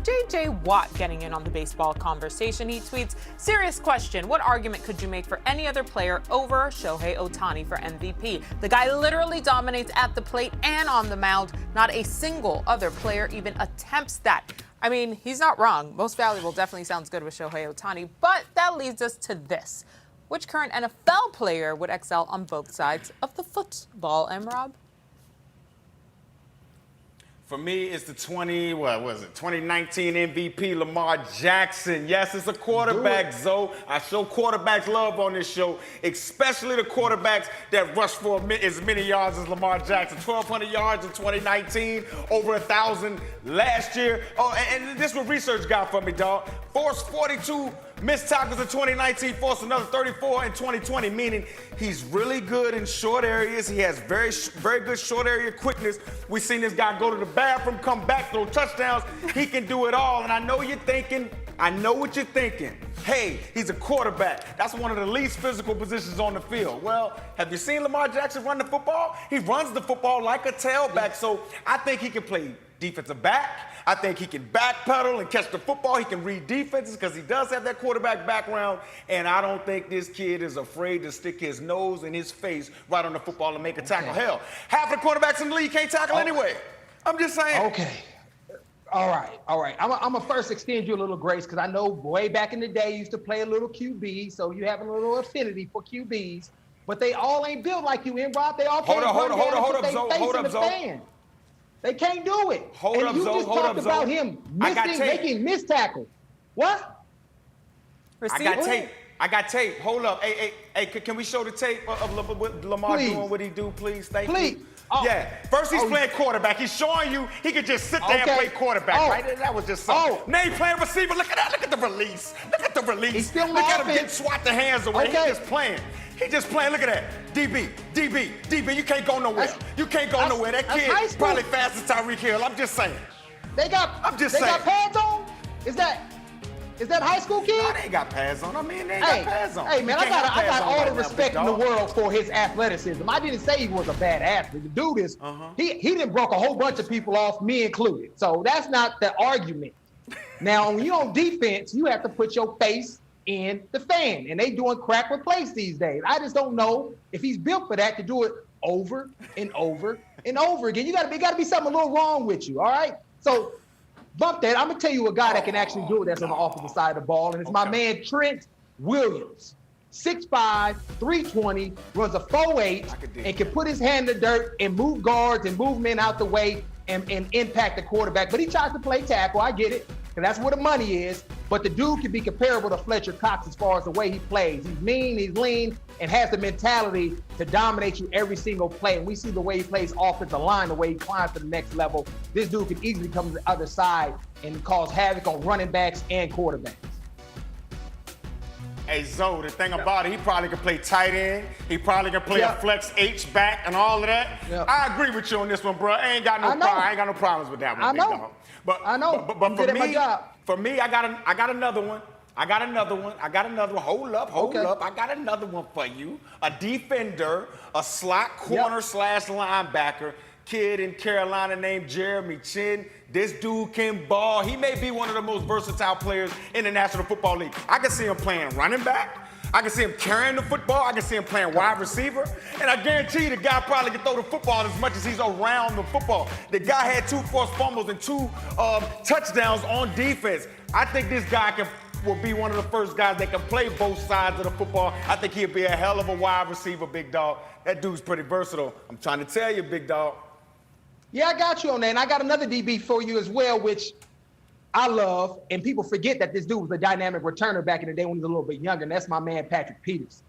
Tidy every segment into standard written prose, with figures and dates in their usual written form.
J.J. Watt getting in on the baseball conversation. He tweets, "Serious question. What argument could you make for any other player over Shohei Ohtani for MVP? The guy literally dominates at the plate and on the mound. Not a single other player even attempts that." I mean, he's not wrong. Most valuable definitely sounds good with Shohei Ohtani, but that leads us to this. Which current NFL player would excel on both sides of the football, Rob? For me, it's the 2019 MVP, Lamar Jackson. Yes, it's a quarterback, Zoe. I show quarterbacks love on this show, especially the quarterbacks that rush for as many yards as Lamar Jackson. 1,200 yards in 2019, over 1,000 last year. Oh, and this is what research got for me, dog. Forced 42 missed tackles in 2019, forced another 34 in 2020, meaning he's really good in short areas. He has very good short area quickness. We've seen this guy go to the bathroom, come back, throw touchdowns. He can do it all. And I know you're thinking, I know what you're thinking. Hey, he's a quarterback. That's one of the least physical positions on the field. Well, have you seen Lamar Jackson run the football? He runs the football like a tailback. So I think he can play defensive back. I think he can backpedal and catch the football. He can read defenses because he does have that quarterback background. And I don't think this kid is afraid to stick his nose and his face right on the football and make a tackle. Hell, half the quarterbacks in the league can't tackle anyway. I'm just saying. Okay. All right. I'm going to first extend you a little grace because I know way back in the day you used to play a little QB, so you have a little affinity for QBs. But they all ain't built like you, Rob. They all can't hold up, Zoe. They can't do it. Hold up, Zoe. You just talked about him making missed tackles. What? I got tape. Hold up. Hey, can we show the tape of Lamar doing what he do, please? Thank you. Oh. Yeah. First he's playing quarterback. He's showing you he could just sit there and play quarterback, right? That was just something. Now he's playing receiver. Look at that. Look at the release. He's still Look at him get swat the hands away. He's just playing. Look at that. DB. You can't go nowhere. Nowhere. That kid probably fast as Tyreek Hill. I'm just saying. They got pads on? Is that high school kid? No, they ain't got pads on. I mean, they ain't got pads on. Hey, man, I got all the respect in the world for his athleticism. I didn't say he was a bad athlete. The dude is, he done broke a whole bunch of people off, me included. So that's not the argument. Now, when you're on defense, you have to put your face in the fan. And they doing crack replace these days. I just don't know if he's built for that to do it over and over and over again. You got to be something a little wrong with you, all right? So, bump that. I'm going to tell you a guy that can actually do it that's on the offensive side of the ball, and it's my man Trent Williams. 6'5", 320, runs a 4.8, and can put his hand in the dirt and move guards and move men out the way and impact the quarterback. But he tries to play tackle. I get it, because that's where the money is. But the dude can be comparable to Fletcher Cox as far as the way he plays. He's mean, he's lean, and has the mentality to dominate you every single play. And we see the way he plays offensive line, the way he climbs to the next level. This dude can easily come to the other side and cause havoc on running backs and quarterbacks. Hey, Zoe, the thing about it, he probably can play tight end. He probably can play a flex H back and all of that. I agree with you on this one, bro. I ain't got no problems with that one, big dog. But for me, I got another one. Hold up. I got another one for you. A defender, a slot corner / linebacker, kid in Carolina named Jeremy Chinn. This dude can ball. He may be one of the most versatile players in the National Football League. I can see him playing running back. I can see him carrying the football. I can see him playing wide receiver. And I guarantee you the guy probably can throw the football as much as he's around the football. The guy had 2 forced fumbles and 2 touchdowns on defense. I think this guy will be one of the first guys that can play both sides of the football. I think he'll be a hell of a wide receiver, big dog. That dude's pretty versatile. I'm trying to tell you, big dog. Yeah, I got you on that. And I got another DB for you as well, which I love. And people forget that this dude was a dynamic returner back in the day when he was a little bit younger. And that's my man, Patrick Peterson.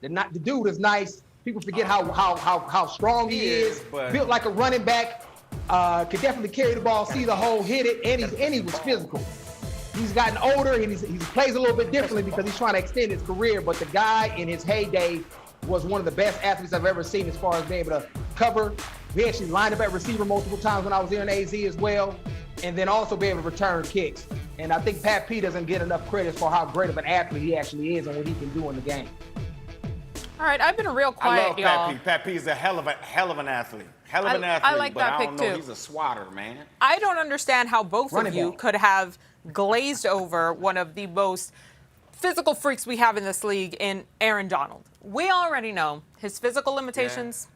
The dude is nice. People forget how strong he is. Built like a running back. Could definitely carry the ball, see the hole, hit it. And he was physical. He's gotten older and he plays a little bit differently because he's trying to extend his career. But the guy in his heyday was one of the best athletes I've ever seen as far as being able to cover. We actually lined up at receiver multiple times when I was here in AZ as well, and then also be able to return kicks. And I think Pat P doesn't get enough credit for how great of an athlete he actually is and what he can do in the game. All right, I've been real I love quiet, y'all. Pat P. Pat P is a hell of an athlete. Hell of an I athlete. like but that I pick, don't know. too. He's a swatter, man. I don't understand how both Running of you back. could have glazed over one of the most physical freaks we have in this league in Aaron Donald. We already know his physical limitations.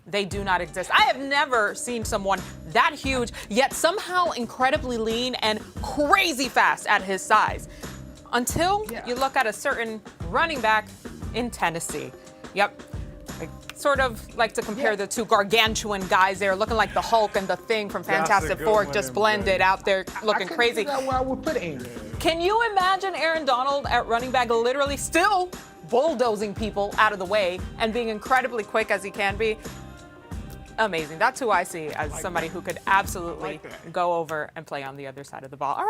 They do not exist. I have never seen someone that huge, yet somehow incredibly lean and crazy fast at his size. Until you look at a certain running back in Tennessee. Yep. I sort of like to compare the two gargantuan guys there, looking like the Hulk and the Thing from That's a Fantastic good Four, one, just MJ. blended out there looking I crazy. couldn't figure out where I would put Aaron. Can you imagine Aaron Donald at running back literally still bulldozing people out of the way and being incredibly quick as he can be? Amazing. That's who I see as somebody who could absolutely go over and play on the other side of the ball. All right.